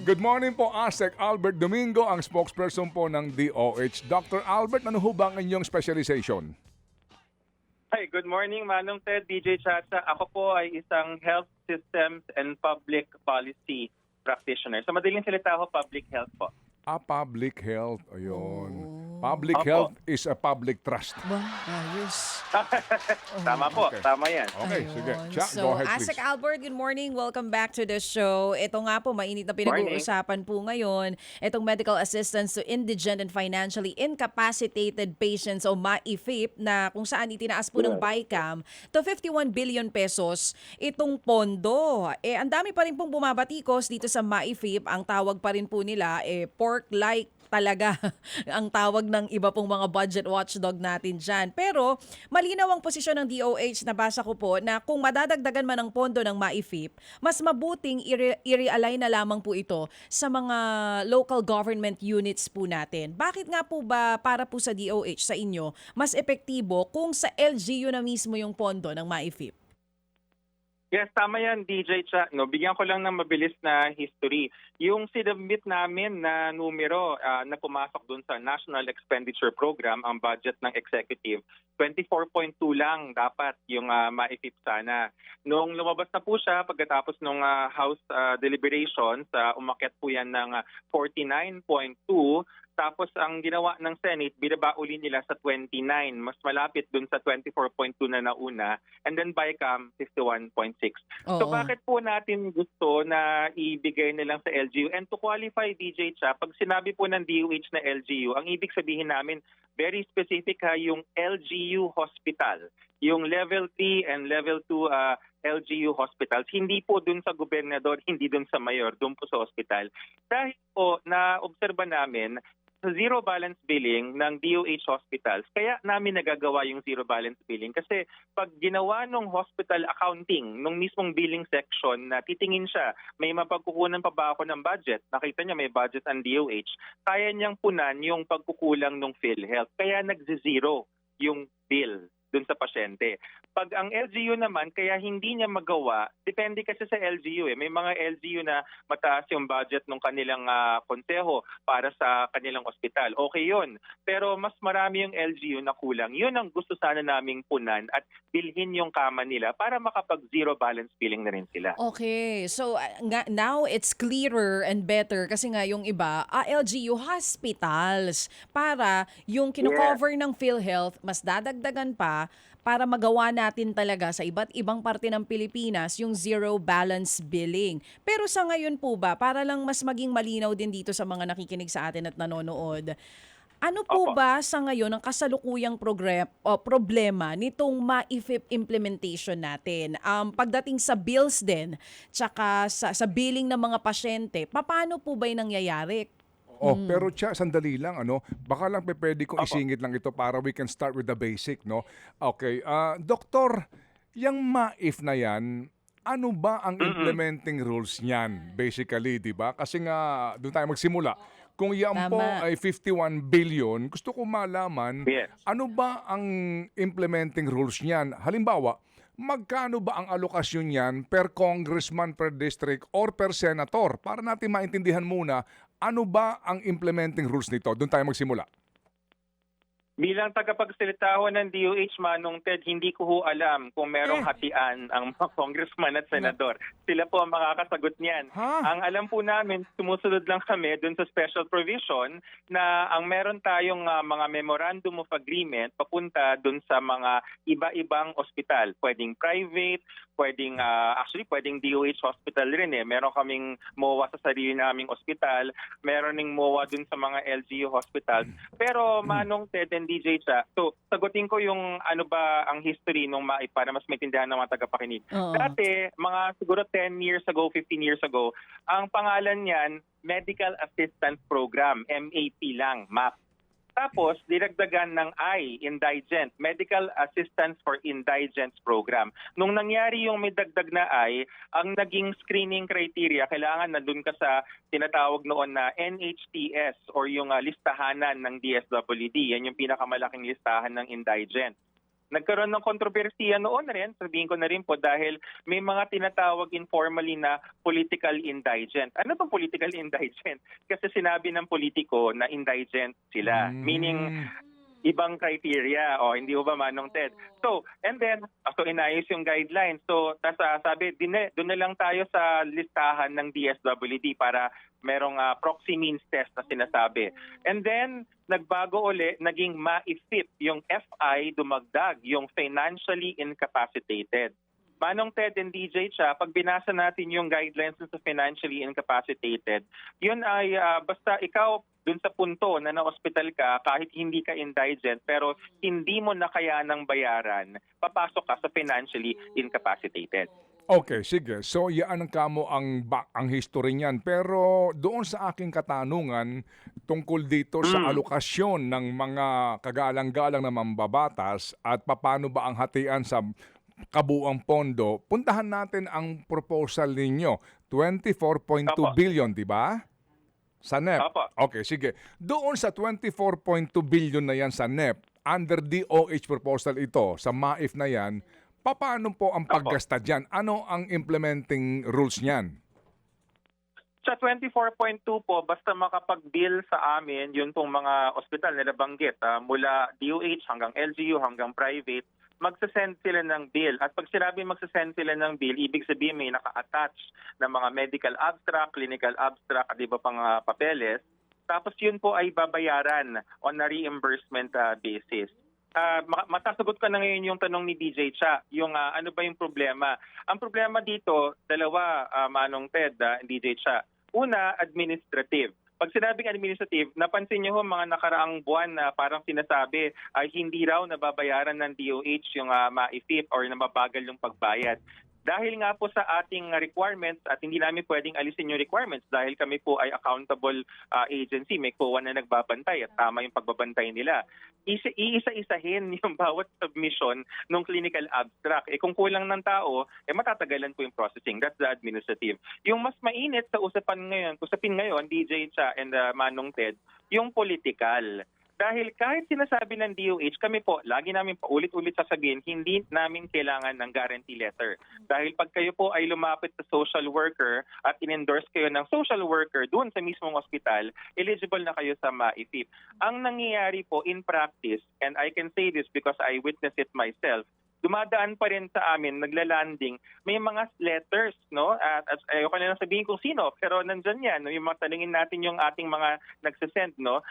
Good morning po, ASEC Albert Domingo, ang spokesperson po ng DOH. Dr. Albert, ano ho ba ang inyong specialization? Hi, good morning Manong Ted, DJ Chacha. Ako po ay isang health systems and public policy practitioner. Sa madaling salita ako, public health po. Public health. Ayun. Public Opo. health is a public trust. Ba, ayos. Tama po, Okay. tama yan. Okay, sige. Ayun. Cha, So, go ahead please. Asek Albert, good morning. Welcome back to the show. Ito nga po, mainit na pinag-uusapan po ngayon. Itong medical assistance to indigent and financially incapacitated patients o MAIFIP na kung saan itinaas po ng BICAM to 51 billion pesos itong pondo. Ang dami pa rin pong bumabatikos dito sa MAIFIP. Ang tawag pa rin po nila, pork-like talaga ang tawag ng iba pong mga budget watchdog natin dyan. Pero malinaw ang posisyon ng DOH, nabasa ko po, na kung madadagdagan man ang pondo ng MAIFIP, mas mabuting i-realign na lamang po ito sa mga local government units po natin. Bakit nga po ba para po sa DOH, sa inyo, mas epektibo kung sa LGU na mismo yung pondo ng MAIFIP? Yes, tama yan, DJ Cha. No, bigyan ko lang ng mabilis na history. Yung sinubmit namin na numero na pumasok dun sa National Expenditure Program, ang budget ng executive, 24.2 lang dapat yung MAIFIP sana. Nung lumabas na po siya, pagkatapos ng House deliberations, umakyat po yan ng 49.2. Tapos ang ginawa ng Senate, binaba uli nila sa 29, mas malapit dun sa 24.2 na nauna, and then BICAM 51.6. So Oo. bakit po natin gusto na ibigay nilang sa LGU? And to qualify, DJ Cha, pag sinabi po ng DOH na LGU, ang ibig sabihin namin, very specific yung LGU hospital, yung level 3 and level 2 LGU hospitals, hindi po dun sa gobernador, hindi dun sa mayor, dun po sa hospital. Dahil po na-obserba namin, sa zero balance billing ng DOH hospitals, kaya namin nagagawa yung zero balance billing kasi pag ginawa ng hospital accounting, nung mismong billing section na titingin siya, may mapagkukunan pa ba ako ng budget? Nakita niya may budget ang DOH, kaya niyang punan yung pagkukulang ng PhilHealth. Kaya nagze-zero yung bill dun sa pasyente. Pag ang LGU naman, kaya hindi niya magawa, depende kasi sa LGU. May mga LGU na mataas yung budget ng kanilang konseho para sa kanilang ospital. Okay yun. Pero mas marami yung LGU na kulang. Yun ang gusto sana naming punan at bilhin yung kama nila para makapag-zero balance billing na rin sila. Okay, so now it's clearer and better kasi nga yung iba, LGU hospitals para yung kino-cover ng PhilHealth, mas dadagdagan pa para magawa natin talaga sa iba't ibang parte ng Pilipinas yung zero balance billing. Pero sa ngayon po ba, para lang mas maging malinaw din dito sa mga nakikinig sa atin at nanonood, ano po Opo. ba sa ngayon ang kasalukuyang problema nitong MAIFIP implementation natin? Pagdating sa bills din, tsaka sa billing ng mga pasyente, paano po ba yung nangyayari? Pero Cha, sandali lang, baka lang pwede kong isingit lang ito para we can start with the basic, no? Okay, Doktor, yung MAIF na yan, ano ba ang implementing rules niyan, basically, di ba? Kasi nga, doon tayo magsimula. Kung yan po Tama. ay 51 billion, gusto ko malaman, Yes. ano ba ang implementing rules niyan? Halimbawa, magkano ba ang alokasyon niyan per congressman, per district, or per senator? Para natin maintindihan muna, ano ba ang implementing rules nito? Doon tayo magsimula. Bilang tagapagsalita ho ng DOH, Manong Ted, hindi ko ho alam kung merong hatian ang mga congressman at senador. Sila po ang makakasagot niyan. Ha? Ang alam po namin, sumusunod lang kami dun sa special provision na ang meron tayong mga memorandum of agreement papunta dun sa mga iba-ibang ospital. Pwedeng private, pwedeng pwedeng DOH hospital rin eh. Meron kaming MOA sa sarili naming ospital, meron ding MOA dun sa mga LGU hospitals. Pero Manong Ted and DJ Cha, so sagutin ko yung ano ba ang history nung MAIF para mas maintindihan ng mga tagapakinig. Oo. Dati, mga siguro 10 years ago, 15 years ago, ang pangalan niyan, Medical Assistance Program, MAP lang, MAP. Tapos, dinagdagan ng indigent, Medical Assistance for Indigents Program. Nung nangyari yung may dagdag na ang naging screening criteria, kailangan nandun ka sa tinatawag noon na NHTS or yung listahanan ng DSWD. Yan yung pinakamalaking listahan ng indigent. Nagkaroon ng kontrobersiya noon na rin, sabihin ko na rin po, dahil may mga tinatawag informally na political indigent. Ano bang political indigent? Kasi sinabi ng politiko na indigent sila. Meaning, ibang criteria. O, hindi ba Manong Ted? So, and then, inayos yung guidelines. So, sabi, doon na lang tayo sa listahan ng DSWD para merong proxy means test na sinasabi. And then, nagbago uli, naging MAIFIP, yung FI dumagdag, yung financially incapacitated. Manong Ted and DJ Cha, pag binasa natin yung guidelines sa financially incapacitated, yun ay basta ikaw dun sa punto na na-hospital ka, kahit hindi ka indigent, pero hindi mo na kayanang bayaran, papasok ka sa financially incapacitated. Okay, sige. So, yaan ang kamo ang history niyan. Pero doon sa aking katanungan tungkol dito sa alokasyon ng mga kagalang-galang na mambabatas at paano ba ang hatian sa kabuang pondo, puntahan natin ang proposal ninyo. 24.2 Opo. billion, di ba? Sa NEP. Opo. Okay, sige. Doon sa 24.2 billion na yan sa NEP, under DOH proposal ito, sa MAIF na yan, paano po ang paggasta dyan? Ano ang implementing rules niyan? Sa 24.2 po, basta makapag-bill sa amin, yun pong mga ospital na nabanggit, mula DOH hanggang LGU hanggang private, magsasend sila ng bill. At pag sinabi magsasend sila ng bill, ibig sabihin may naka-attach na mga medical abstract, clinical abstract, at iba pang papeles. Tapos yun po ay babayaran on a reimbursement basis. Matasagot ka na ngayon yung tanong ni DJ Cha, yung ano ba yung problema? Ang problema dito, dalawa, Manong Ted, DJ Cha. Una, administrative. Pag sinabing administrative, napansin niyo mga nakaraang buwan na parang sinasabi ay hindi raw nababayaran ng DOH yung MAIFIP or na mabagal yung pagbayad. Dahil nga po sa ating requirements at hindi namin pwedeng alisin yung requirements dahil kami po ay accountable agency, may COA na nagbabantay at tama yung pagbabantay nila. Iisa-isahin yung bawat submission ng clinical abstract. Kung kulang ng tao, matatagalan po yung processing. That's the administrative. Yung mas mainit sa usapin ngayon, DJ Cha and Manong Ted, yung political. Dahil kahit sinasabi ng DOH, kami po, lagi namin paulit-ulit sasabihin, hindi namin kailangan ng guarantee letter. Dahil pag kayo po ay lumapit sa social worker at in-endorse kayo ng social worker doon sa mismong hospital, eligible na kayo sa MAIFIP. Ang nangyayari po in practice, and I can say this because I witnessed it myself, dumadaan pa rin sa amin, naglalanding, may mga letters, no? At ayoko na lang sabihin kung sino, pero nandyan yan, no? Yung mga tanungin natin yung ating mga nagsasend, no?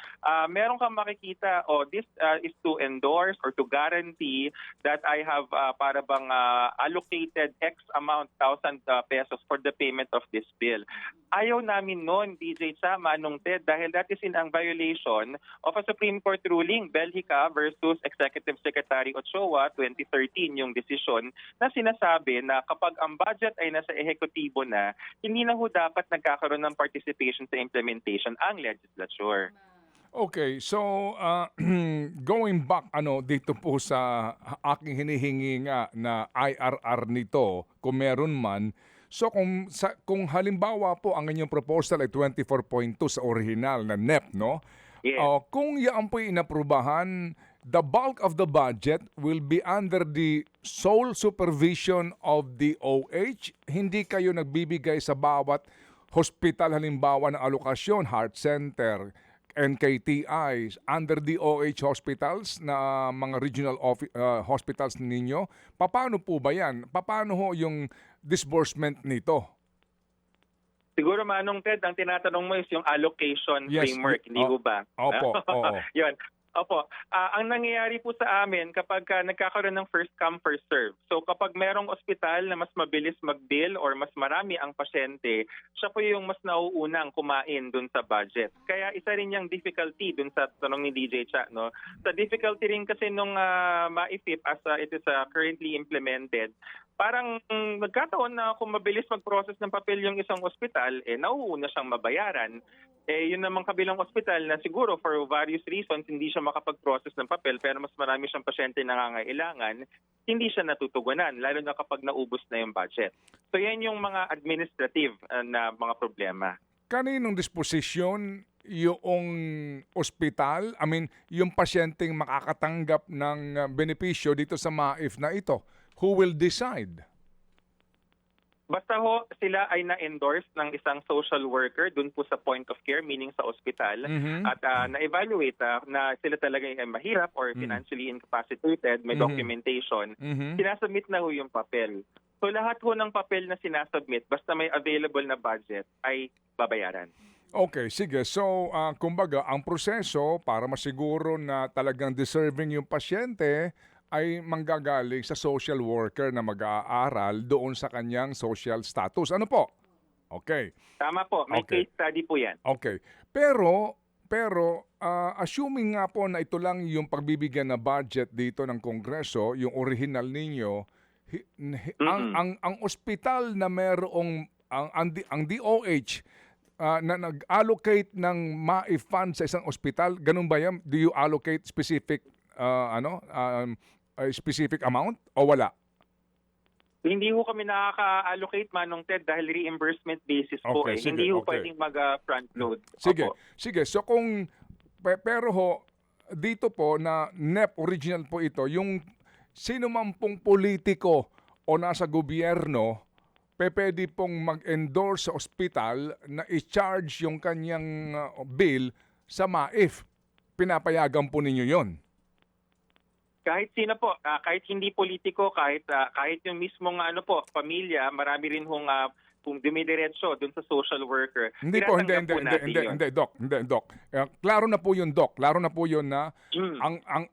Meron kang makikita, this is to endorse or to guarantee that I have para bang allocated X amount, 1,000 pesos for the payment of this bill. Ayaw namin noon, DJ Cha, Manong Ted, dahil that is in ang violation of a Supreme Court ruling, Belgica versus Executive Secretary Ochoa, 2013, yung desisyon na sinasabi na kapag ang budget ay nasa ehekutibo na, hindi na ho dapat nagkakaroon ng participation sa implementation ang legislature. Okay, so going back dito po sa aking hinihingi nga na IRR nito, kung meron man. So kung halimbawa po ang inyong proposal ay 24.2 sa original na NEP, no? Yes. Kung yan po inaprubahan, the bulk of the budget will be under the sole supervision of the OH. Hindi kayo nagbibigay sa bawat hospital halimbawa ng alokasyon, heart center, NKTIs, under the OH hospitals na mga regional hospitals ninyo. Paano po ba yan? Paano ho yung disbursement nito? Siguro, Manong Ted, ang tinatanong mo is yung allocation framework, hindi ko ba? Opo, oo. Yun. Opo. Ang nangyayari po sa amin kapag nagkakaroon ng first come, first serve. So kapag merong ospital na mas mabilis mag-bill or mas marami ang pasyente, siya po yung mas nauunang kumain dun sa budget. Kaya isa rin yung difficulty dun sa tanong ni DJ Cha, no? Sa difficulty rin kasi nung MAIFIP as it is currently implemented, parang nagkataon na kung mabilis mag-process ng papel yung isang ospital, nauuna siyang mabayaran. Yun namang kabilang ospital na siguro for various reasons hindi siya makapag-process ng papel pero mas marami siyang pasyente na nangangailangan, hindi siya natutugunan, lalo na kapag naubos na yung budget. So yan yung mga administrative na mga problema. Kaninong disposisyon yung ospital, I mean, yung pasyenteng makakatanggap ng benepisyo dito sa MAIF na ito? Who will decide? Basta ho sila ay na-endorse ng isang social worker dun po sa point of care, meaning sa ospital, at na-evaluate na sila talaga ay mahirap or financially incapacitated, may documentation, sinasubmit na ho yung papel. So lahat ho ng papel na sinasubmit, basta may available na budget, ay babayaran. Okay, sige. So, kumbaga, ang proseso para masiguro na talagang deserving yung pasyente ay manggagaling sa social worker na mag-aaral doon sa kanyang social status. Ano po? Okay. Tama po, may Okay. case study po yan. Okay. Pero assuming nga po na ito lang yung pagbibigyan na budget dito ng Kongreso, yung original ninyo, ang ospital na merong ang DOH na nag-allocate ng MAIF fund sa isang ospital, ganun ba yan? Do you allocate specific specific amount o wala? Hindi ho kami nakaka-allocate, Manong Ted, dahil reimbursement basis po. Okay, sige, Hindi ho okay. pwedeng mag-front load. Sige, Opo. sige. So kung pero ho dito po na NEP original po ito, yung sino man pong politiko o nasa gobyerno pwede pong mag-endorse sa ospital na i-charge yung kanyang bill sa MAIF. Pinapayagan po ninyo yon. Kahit sino po, kahit hindi politiko, kahit yung mismong pamilya, marami rin hong kung dumidiretso dun sa social worker. Hindi po, tinatanggap po natin yun. hindi, Doc. Klaro na po yun, Doc. Klaro na po yun na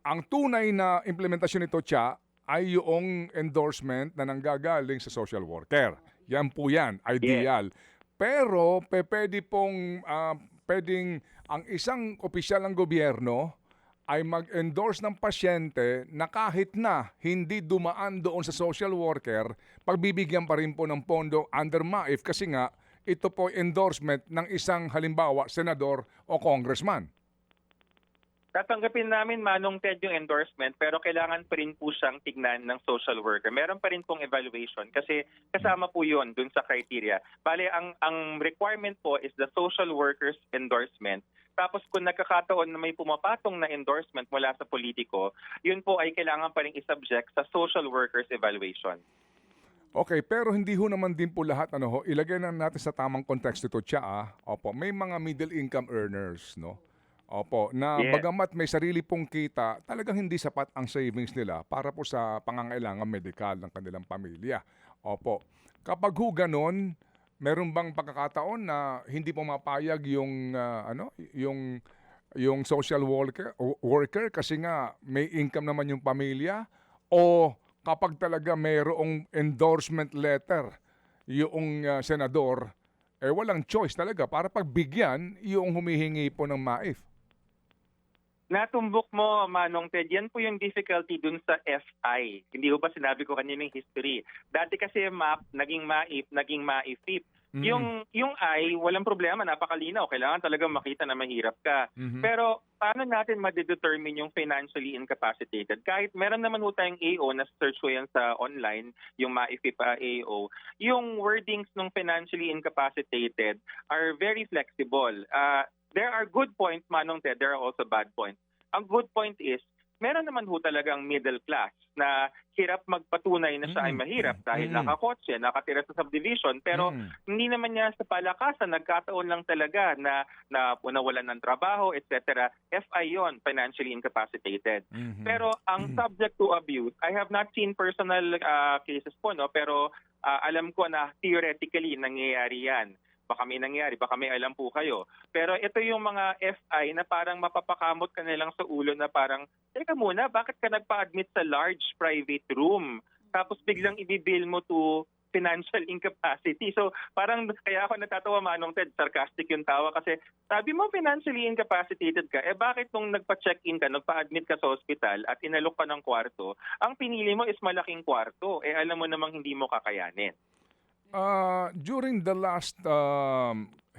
ang tunay na implementasyon nito, Cha, ay yung endorsement na nanggagaling sa social worker. Yan po yan, ideal. Pero pwede pong pwedeng ang isang opisyal ng gobyerno ay mag-endorse ng pasyente na kahit na hindi dumaan doon sa social worker, pagbibigyan pa rin po ng pondo under MAIF kasi nga ito po endorsement ng isang halimbawa senador o congressman. Tatanggapin namin, Manong Ted, yung endorsement, pero kailangan pa rin po siyang tignan ng social worker. Meron pa rin pong evaluation kasi kasama po yun dun sa criteria. Bale, ang requirement po is the social worker's endorsement. Tapos kung nagkakataon na may pumapatong na endorsement mula sa politiko, yun po ay kailangan pa rin isubject sa social worker's evaluation. Okay, pero hindi ho naman din po lahat ilagay na natin sa tamang konteksto ito, Cha. Opo, may mga middle income earners, no? Opo, na bagamat may sarili pong kita, talagang hindi sapat ang savings nila para po sa pangangailangan medikal ng kanilang pamilya. Opo. Kapag ho ganon, meron bang pagkakataon na hindi pumapayag yung social worker kasi nga may income naman yung pamilya, o kapag talaga mayroong endorsement letter yung senador, walang choice talaga para pagbigyan yung humihingi po ng MAIF? Natumbok mo, Manong Ted, yan po yung difficulty dun sa FI. Hindi ko ba sinabi ko kanina yung history? Dati kasi MAP, naging MAIF, naging MAIFIP. Yung I, walang problema, napakalinaw. Kailangan talaga makita na mahirap ka. Pero paano natin ma-determine yung financially incapacitated? Kahit meron naman ho tayong AO, na search ko yan sa online, yung MAIFIP AO, yung wordings ng financially incapacitated are very flexible. There are good points, Manong Ted, there are also bad points. Ang good point is, meron naman ho talagang middle class na hirap magpatunay na siya ay mahirap dahil nakakotse, nakatira sa subdivision, pero hindi naman niya sa palakasan, nagkataon lang talaga na nawalan ng trabaho, etc. FI yon, financially incapacitated. Pero ang subject to abuse, I have not seen personal cases po, no, pero alam ko na theoretically nangyayari yan. Baka may nangyari, baka may alam po kayo. Pero ito yung mga FI na parang mapapakamot ka nilang sa ulo na parang, teka muna, bakit ka nagpa-admit sa large private room? Tapos biglang ibibill mo to financial incapacity. So parang kaya ako natatawa, Manong Ted, sarcastic yung tawa kasi sabi mo financially incapacitated ka, bakit nung nagpa-check-in ka, nagpa-admit ka sa hospital at inalok ka ng kwarto, ang pinili mo is malaking kwarto. Alam mo namang hindi mo kakayanin. During the last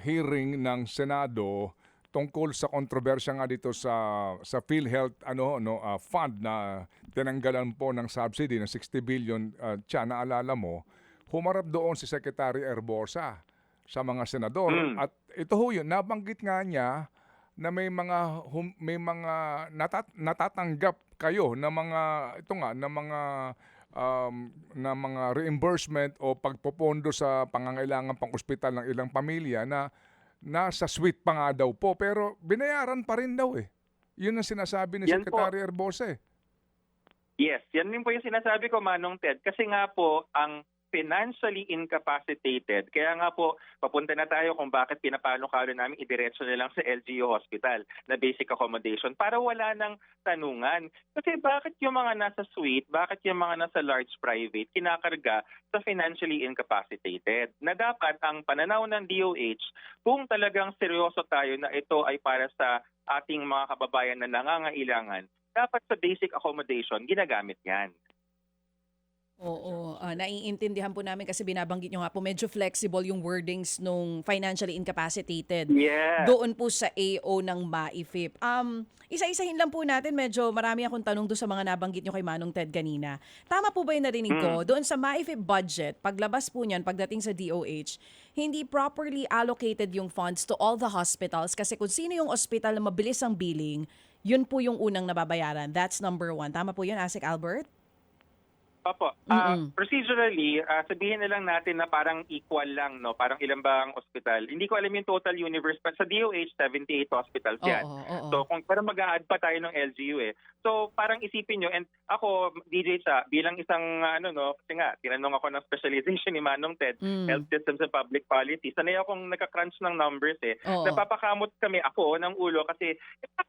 hearing ng Senado tungkol sa kontrobersya nga dito sa PhilHealth fund na tinanggalan po ng subsidy ng 60 billion, naalala mo, humarap doon si Secretary Erbosa sa mga senador at ito ho yun, nabanggit nga niya na may mga natatanggap kayo na mga ito nga na mga reimbursement o pagpopondo sa pangangailangan pang ospital ng ilang pamilya na nasa suite pa nga daw po pero binayaran pa rin daw eh. Yun ang sinasabi ni Yan po. Secretary Erbose. Yes, yan din po yung sinasabi ko, Manong Ted. Kasi nga po, ang financially incapacitated, kaya nga po, papunta na tayo kung bakit pinapalo-kalo namin idiretso na lang sa LGU Hospital na basic accommodation para wala nang tanungan. Kasi bakit yung mga nasa suite, bakit yung mga nasa large private, kinakarga sa financially incapacitated? Na dapat ang pananaw ng DOH, kung talagang seryoso tayo na ito ay para sa ating mga kababayan na nangangailangan, dapat sa basic accommodation, ginagamit yan. Oo, naiintindihan po namin kasi binabanggit nyo nga po medyo flexible yung wordings nung financially incapacitated. Yeah. Doon po sa AO ng MAIFIP. Isa-isahin lang po natin, medyo marami akong tanong doon sa mga nabanggit nyo kay Manong Ted kanina. Tama po ba yung narinig ko? Doon sa MAIFIP budget, paglabas po niyan, pagdating sa DOH, hindi properly allocated yung funds to all the hospitals kasi kung sino yung hospital na mabilis ang billing, yun po yung unang nababayaran. That's number 1. Tama po yun, Asik Albert? Opo. Procedurally, sabihin na lang natin na parang equal lang, no? Parang ilan ba ang ospital? Hindi ko alam yung total universe, but sa DOH, 78 hospitals yan. Oo. So, parang mag-a-add pa tayo ng LGU eh. So, parang isipin nyo, and ako, DJ Cha, bilang isang, kasi nga, tinanong ako ng specialization ni Manong Ted, Health Systems and Public Policy. Sanay akong nagka-crunch ng numbers eh. Oo. Napapakamot kami ako ng ulo kasi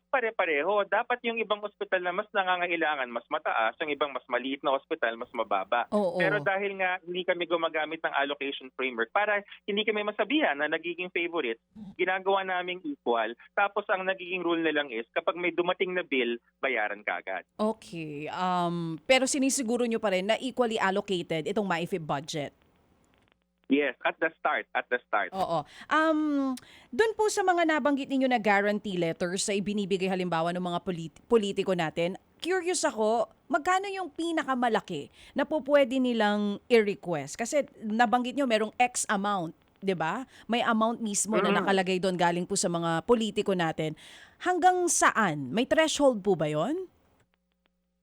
pare-pareho. Dapat yung ibang ospital na mas nangangailangan, mas mataas, yung ibang mas maliit na ospital, mas mababa. Oo. Pero dahil nga hindi kami gumagamit ng allocation framework para hindi kami masabihan na nagiging favorite, ginagawa naming equal. Tapos ang nagiging rule na lang is kapag may dumating na bill, bayaran ka agad. Okay. Pero sinisiguro nyo pa rin na equally allocated itong MAIFIP budget. Yes, at the start. Oo. Doon po sa mga nabanggit ninyo na guarantee letters sa ibinibigay halimbawa ng mga politiko natin, curious ako, magkano yung pinakamalaki na po pwede nilang i-request? Kasi nabanggit nyo merong X amount, 'di ba? May amount mismo na nakalagay doon galing po sa mga politiko natin. Hanggang saan? May threshold po ba 'yon?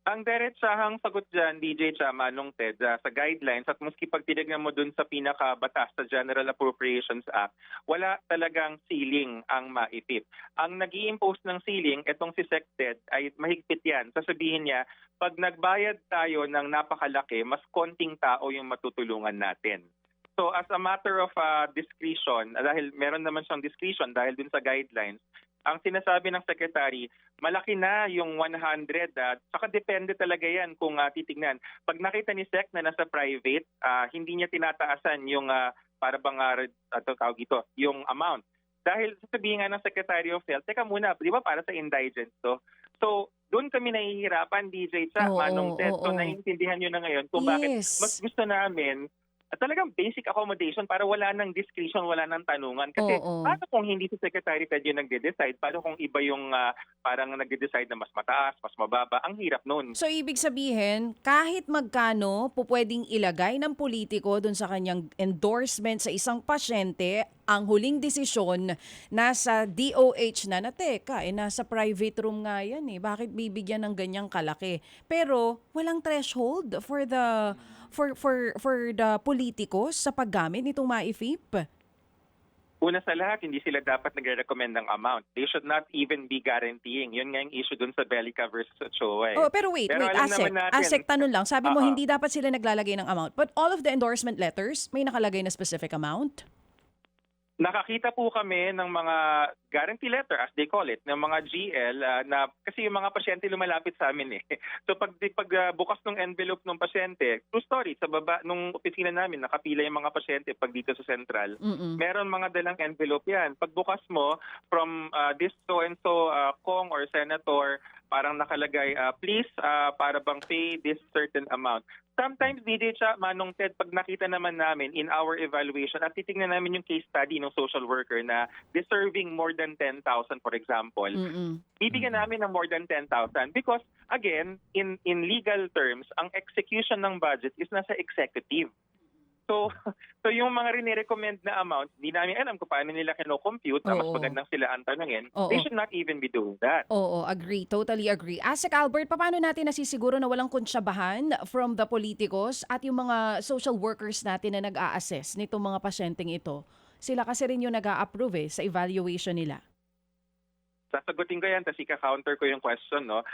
Ang diretsahang sagot dyan, DJ Cha, Manong Ted, sa guidelines at maski pag tinignan mo dun sa pinakabatas sa General Appropriations Act, wala talagang ceiling ang MAIFIP. Ang nag-i-impose ng ceiling, itong si SecTed, ay mahigpit yan. Sasabihin niya, pag nagbayad tayo ng napakalaki, mas konting tao yung matutulungan natin. So as a matter of discretion, dahil meron naman siyang discretion dahil dun sa guidelines, ang sinasabi ng secretary, malaki na yung 100. Saka depende talaga yan kung titignan. Pag nakita ni Sec na nasa private, hindi niya tinataasan yung para bang yung amount. Dahil sasabihin nga ng Secretary of Health, teka muna, di ba para sa indigents to? So, doon kami nahihirapan, DJ Cha, Manong Ted. So, naiintindihan nyo na ngayon kung bakit mas gusto namin talagang basic accommodation para wala nang discretion, wala nang tanungan. Kasi paano kung hindi si Secretary Ted yung nagde-decide? Paano kung iba yung parang nagde-decide na mas mataas, mas mababa? Ang hirap nun. So, ibig sabihin, kahit magkano po pwedeng ilagay ng politiko dun sa kanyang endorsement sa isang pasyente, ang huling desisyon nasa DOH na teka, nasa private room nga yan eh. Bakit bibigyan ng ganyang kalaki? Pero, walang threshold for the politikos sa paggamit nitong MAIFIP? Una sa lahat, hindi sila dapat nagre-recommend ng amount. They should not even be guaranteeing. Yun nga yung issue dun sa Bellica versus Ochoa. Oh, pero wait, Asek, tanong lang. Sabi mo, hindi dapat sila naglalagay ng amount. But all of the endorsement letters, may nakalagay na specific amount? Nakakita po kami ng mga guarantee letter, as they call it, ng mga GL na kasi yung mga pasyente lumalapit sa amin eh. So pag bukas ng envelope ng pasyente, true story, sa baba nung opisina namin, nakapila yung mga pasyente pag dito sa Central. Meron mga dalang envelope yan. Pag bukas mo, from this so-and-so Kong or Senator, parang nakalagay, please, para bang pay this certain amount. Sometimes, DJ Cha, Manong Ted, pag nakita naman namin in our evaluation at titignan namin yung case study ng social worker na deserving more than 10,000, for example, bibigyan namin ng more than 10,000 because, again, in legal terms, ang execution ng budget is nasa executive. So, so yung mga rini-recommend na amount, hindi namin alam kung paano nila kino-compute, na mas Oo. magandang sila ang tanungin. Oo. They should not even be doing that. Oo, agree. Totally agree. Asek Albert, paano natin nasisiguro na walang kontrabahan from the politicos at yung mga social workers natin na nag-a-assess nitong mga pasyenteng ito? Sila kasi rin yung nag-a-approve sa evaluation nila. Sasagutin ko yan, tapos ika-counter ko yung question, no?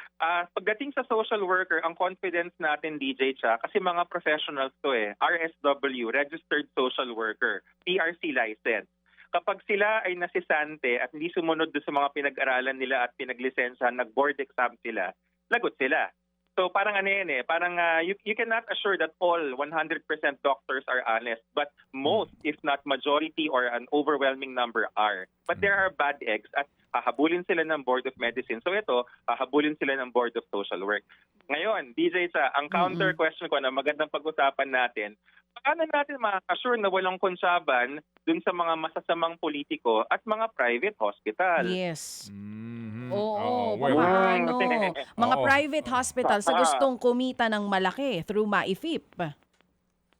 Pagdating sa social worker, ang confidence natin, DJ Cha, kasi mga professionals to RSW, Registered Social Worker, PRC license. Kapag sila ay nasisante at hindi sumunod doon sa mga pinag-aralan nila at pinaglisensyahan, nag-board exam sila, lagot sila. So parang ano yan parang you cannot assure that all 100% doctors are honest, but most, if not majority or an overwhelming number are. But there are bad eggs at hahabulin sila ng Board of Medicine. So ito, hahabulin sila ng Board of Social Work. Ngayon, DJ Sa, ang counter question ko na magandang pag-usapan natin, paano natin ma-assure na walang konsaban dun sa mga masasamang politiko at mga private hospital? Yes. Mhm. Oo, well, paano? Mga Oo. private hospital sa gustong kumita ng malaki through MAIFIP.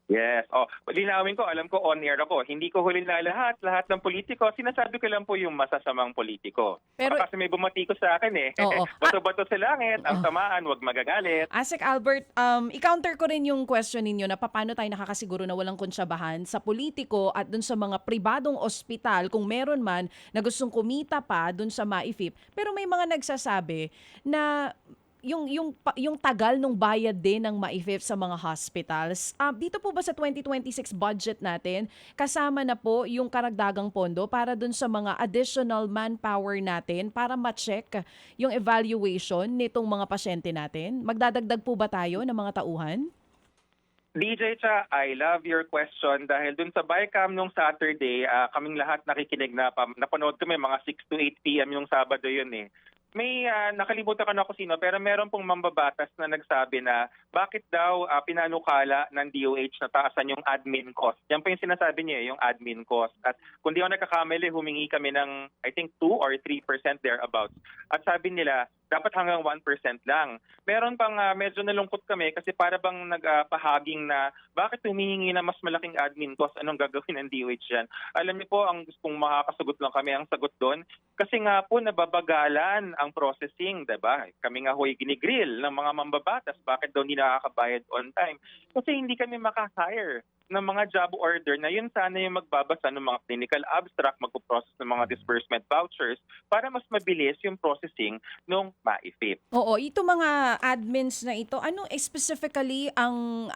Yes. Linawin ko, alam ko on-air ako. Hindi ko huli na lahat ng politiko. Sinasabi ko lang po yung masasamang politiko. Pero- Kasi may bumati ko sa akin Oo. Bato-bato sa langit, ang samaan, wag magagalit. Asek Albert, i-counter ko rin yung question ninyo na paano tayo nakakasiguro na walang kontrabahan sa politiko at dun sa mga pribadong ospital kung meron man na gustong kumita pa dun sa MAIFIP. Pero may mga nagsasabi na yung tagal nung bayad din ng MAIFIP sa mga hospitals. Dito po ba sa 2026 budget natin, kasama na po yung karagdagang pondo para dun sa mga additional manpower natin para ma-check yung evaluation nitong mga pasyente natin? Magdadagdag po ba tayo ng mga tauhan? DJ Cha, I love your question dahil dun sa BICAM nung Saturday, kaming lahat nakikinig napanood kami mga 6 to 8 p.m. yung Sabado yun May nakalimutan ko na kung sino pero meron pong mambabatas na nagsabi na bakit daw pinanukala ng DOH na taasan yung admin cost. Yan po yung sinasabi niya, yung admin cost. At kung di ako nagkakamali, humingi kami ng I think 2 or 3% thereabouts. At sabi nila, dapat hanggang 1% lang. Meron pang medyo nalungkot kami kasi para bang nagpahaging na bakit humihingi na mas malaking admin cost, anong gagawin ng DOH yan? Alam niyo po, kung makakasagot lang kami ang sagot doon, kasi nga po nababagalan ang processing, diba? Kami nga ho'y ginigrill ng mga mambabatas, bakit daw hindi nakakabayad on time? Kasi hindi kami makahire ng mga job order na yun sana yung magbabasa ng mga clinical abstract, magpo-process ng mga disbursement vouchers para mas mabilis yung processing ng MAIFIP. Oo, ito mga admins na ito, ano specifically ang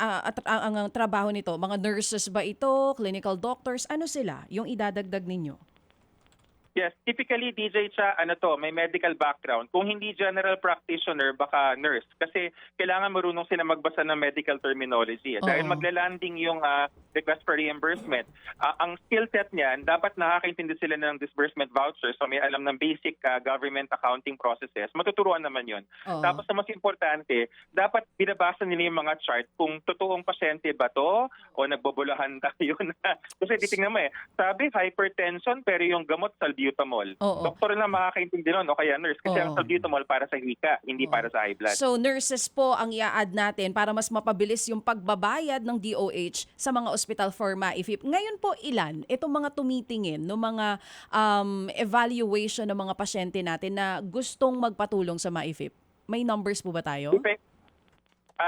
trabaho nito? Mga nurses ba ito? Clinical doctors? Ano sila? Yung idadagdag ninyo? Yes, typically DJ Cha, may medical background. Kung hindi general practitioner, baka nurse. Kasi kailangan marunong sila magbasa ng medical terminology. Dahil Oo. maglalanding yung request for reimbursement. Ang skill set niyan, dapat nakakaintindi sila ng disbursement vouchers. So may alam ng basic government accounting processes. Matuturuan naman yun. Oo. Tapos na mas importante, dapat binabasa nila yung mga chart kung totoong pasyente ba to o nagbobolahan tayo na. Kasi titingnan mo sabi hypertension pero yung gamot salbutamol. Oo. Doktor na makakaintindi nun o kaya nurse kasi Oo. ang salbutamol para sa hika, hindi para sa high blood. So nurses po ang i-add natin para mas mapabilis yung pagbabayad ng DOH sa mga ospital for MAIFIP. Ngayon po ilan itong mga tumitingin no mga evaluation ng mga pasyente natin na gustong magpatulong sa MAIFIP? May numbers po ba tayo?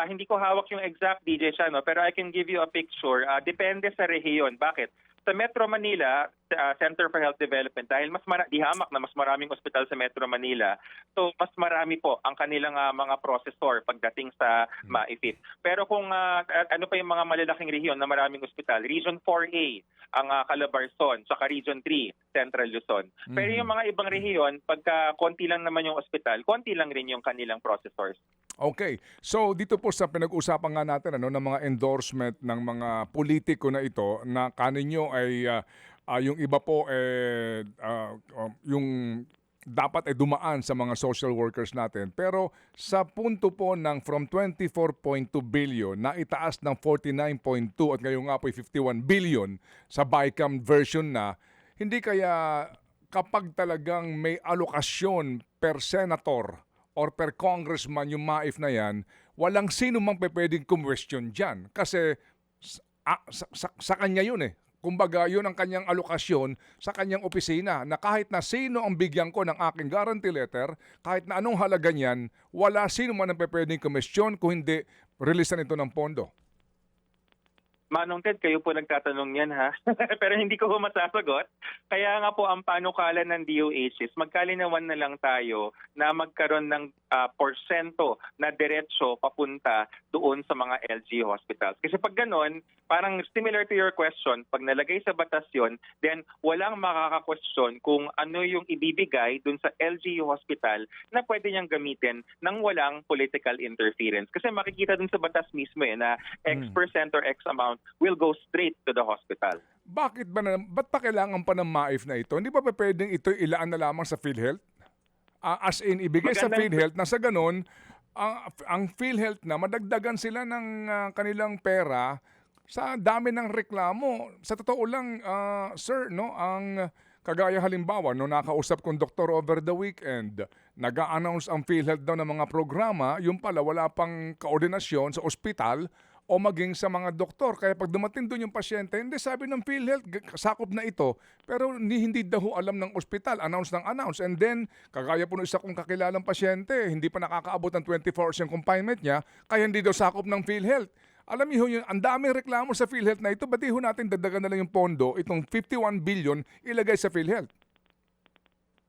Hindi ko hawak yung exact DJ siya, pero I can give you a picture. Depende sa rehiyon. Bakit? Sa Metro Manila, Center for Health Development, dahil di hamak na mas maraming ospital sa Metro Manila, so mas marami po ang kanilang mga processor pagdating sa MAIFIP. Pero kung ano pa yung mga malalaking rehiyon na maraming ospital, Region 4A, ang Calabarzon, saka Region 3, Central Luzon. Pero yung mga ibang rehiyon, pagka konti lang naman yung ospital, konti lang rin yung kanilang processors. Okay. So dito po sa pinag-usapan nga natin ng mga endorsement ng mga politiko na ito na kaninyo ay yung iba po yung dapat ay dumaan sa mga social workers natin. Pero sa punto po ng from 24.2 billion na itaas ng 49.2 at ngayon nga po 51 billion sa BICAM version na, hindi kaya kapag talagang may alokasyon per senator or per congressman yung MAIF na yan, walang sino mang pwedeng kumwestiyon dyan. Kasi sa kanya yun eh. Kumbaga, yun ang kanyang alokasyon sa kanyang opisina na kahit na sino ang bigyan ko ng aking guarantee letter, kahit na anong halaga niyan, wala sino man ang pwedeng komisyon kung hindi releasean ito ng pondo. Manong Ted, kayo po nagtatanong yan ha. Pero hindi ko po masasagot. Kaya nga po ang panukala ng DOH is magkalinawan na lang tayo na magkaroon ng porsento na diretso papunta doon sa mga LGU hospitals. Kasi pag ganon, parang similar to your question, pag nalagay sa batas yun, then walang makaka-question kung ano yung ibibigay doon sa LGU hospital na pwede niyang gamitin ng walang political interference. Kasi makikita doon sa batas mismo na X% or X amount will go straight to the hospital. Ba't pa kailangan pa ng MAIF na ito? Hindi ba pwedeng ito ilaan na lamang sa PhilHealth? As in, ibigay sa PhilHealth na sa ganun, ang PhilHealth na madagdagan sila ng kanilang pera sa dami ng reklamo. Sa totoo lang, sir, no, ang kagaya halimbawa, no, nakausap kong doktor over the weekend, nag-a-announce ang PhilHealth daw ng mga programa, yung pala wala pang koordinasyon sa ospital o maging sa mga doktor. Kaya pag dumating doon yung pasyente, hindi, sabi ng PhilHealth, sakop na ito. Pero hindi daw alam ng ospital, announce ng announce. And then, kagaya po ng isa kong kakilalang pasyente, hindi pa nakakaabot ng 24 hours yung confinement niya, kaya hindi daw sakop ng PhilHealth. Alam niyo yun, ang daming reklamo sa PhilHealth na ito, ba't di ho natin dagdagan na lang yung pondo, itong 51 billion ilagay sa PhilHealth?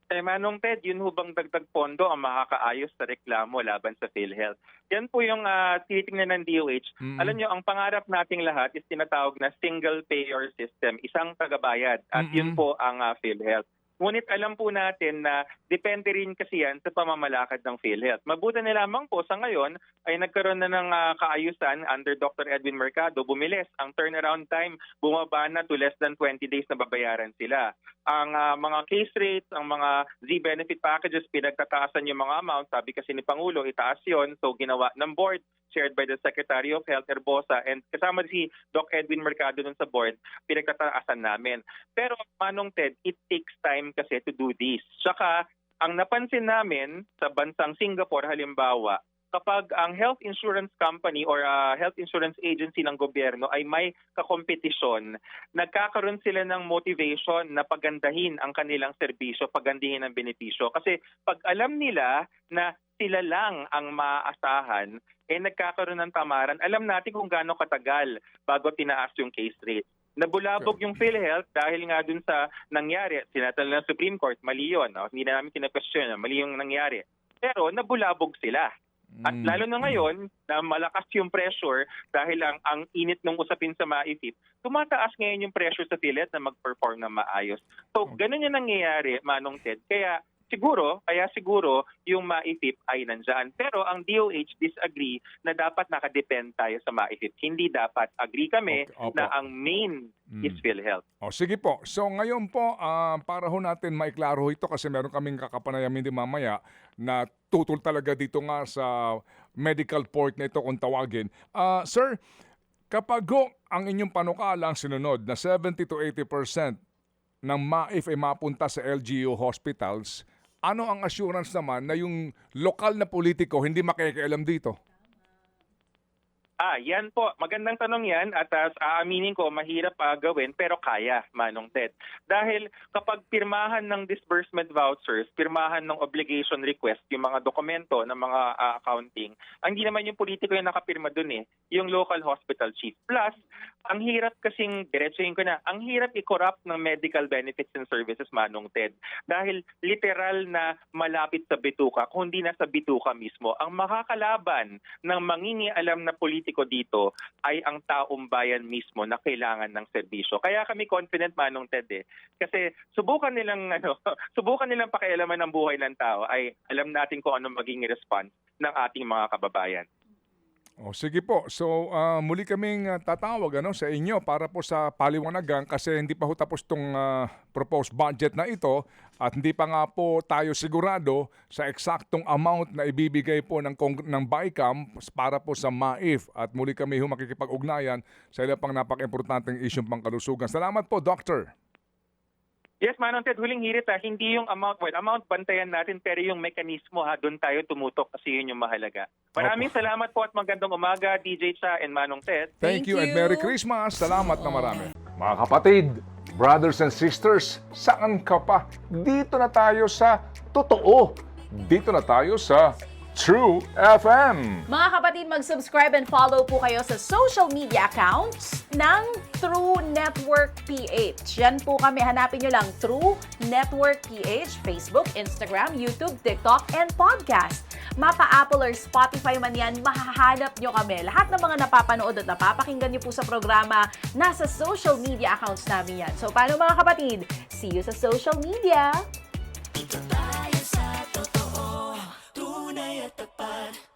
Manong Ted, yun hubang dagdag pondo ang makakaayos sa reklamo laban sa PhilHealth. Yan po yung tinitingnan ng DOH. Alam nyo, ang pangarap nating lahat is tinatawag na single payer system, isang tagabayad. At yun po ang PhilHealth. Ngunit alam po natin na depende rin kasi yan sa pamamalakad ng PhilHealth. Mabuti na lamang po sa ngayon ay nagkaroon na ng kaayusan under Dr. Edwin Mercado. Bumilis ang turnaround time, bumaba na to less than 20 days na babayaran sila. Ang mga case rates, ang mga Z-benefit packages, pinagtataasan yung mga amount. Sabi kasi ni Pangulo, itaas yun. So ginawa ng board, shared by the Secretary of Health, Herbosa, and kasama si Doc Edwin Mercado dun sa board, pinagtataasan namin. Pero Manong Ted, it takes time kasi to do this. Saka, ang napansin namin sa bansang Singapore halimbawa, kapag ang health insurance company or health insurance agency ng gobyerno ay may kakompetisyon, nagkakaroon sila ng motivation na pagandahin ang kanilang serbisyo, pagandahin ang benepisyo. Kasi pag alam nila na sila lang ang maaasahan, nagkakaroon ng tamaran. Alam natin kung gaano katagal bago tinaas yung case rate. Nabulabog yung PhilHealth dahil nga dun sa nangyari. Sinatal ng Supreme Court, mali yun. No? Hindi na namin kina-question, mali yung nangyari. Pero nabulabog sila. At lalo na ngayon, na malakas yung pressure dahil ang init ng usapin sa MAIFIP, tumataas ngayon yung pressure sa PhilHealth na mag-perform na maayos. So, ganun yung nangyayari, Manong Ted. Kaya siguro yung MAIFIP ay nandyan. Pero ang DOH disagree na dapat nakadepend tayo sa MAIFIP. Hindi dapat. Agree kami na ang main is PhilHealth. Sige po. So ngayon po, para ho natin maiklaro ito kasi meron kaming kakapanayamin din mamaya na tutol talaga dito nga sa medical port na ito kung tawagin. Sir, kapag ho ang inyong panukalang sinunod na 70 to 80% ng MAIF ay mapunta sa LGU hospitals, ano ang assurance naman na yung lokal na politiko hindi makikialam dito? Yan po. Magandang tanong yan at aaminin ko, mahirap gawin pero kaya, Manong Ted. Dahil kapag pirmahan ng disbursement vouchers, pirmahan ng obligation request, yung mga dokumento ng mga accounting, hindi naman yung politiko yung nakapirma dun yung local hospital chief. Plus, ang hirap kasing, diretsuhin ko na, ang hirap i-corrupt ng medical benefits and services, Manong Ted. Dahil literal na malapit sa bituka, kung hindi nasa bituka mismo, ang makakalaban ng mangingialam na politiko dito ay ang taong bayan mismo na kailangan ng serbisyo. Kaya kami confident, Manong Ted Kasi subukan nilang pakialaman ng buhay ng tao ay alam natin kung ano maging response ng ating mga kababayan. Sige po. So muli kaming tatawag sa inyo para po sa paliwanagan kasi hindi pa ho tapos itong proposed budget na ito at hindi pa nga po tayo sigurado sa eksaktong amount na ibibigay po ng BICAM para po sa MAIF at muli kami ho makikipag-ugnayan sa ilang pang napaka-importanteng isyong pangkalusugan. Salamat po, Doctor. Yes, Manong Ted, huling hirit hindi yung amount, amount bantayan natin, pero yung mekanismo doon tayo tumutok kasi yun yung mahalaga. Maraming salamat po at magandang umaga, DJ Cha and Manong Ted. Thank Thank you and you. Merry Christmas. Salamat na marami. Mga kapatid, brothers and sisters, saan ka pa? Dito na tayo sa totoo. Dito na tayo sa True FM. Mga kapatid, mag-subscribe and follow po kayo sa social media accounts ng True Network PH. Yan po kami. Hanapin nyo lang True Network PH, Facebook, Instagram, YouTube, TikTok, and podcast. Mapa Apple or Spotify man yan, mahahanap nyo kami. Lahat ng mga napapanood at napapakinggan nyo po sa programa, nasa social media accounts namin yan. So, paano mga kapatid? See you sa social media! Dito tayo sa totoo, tunay at tapat.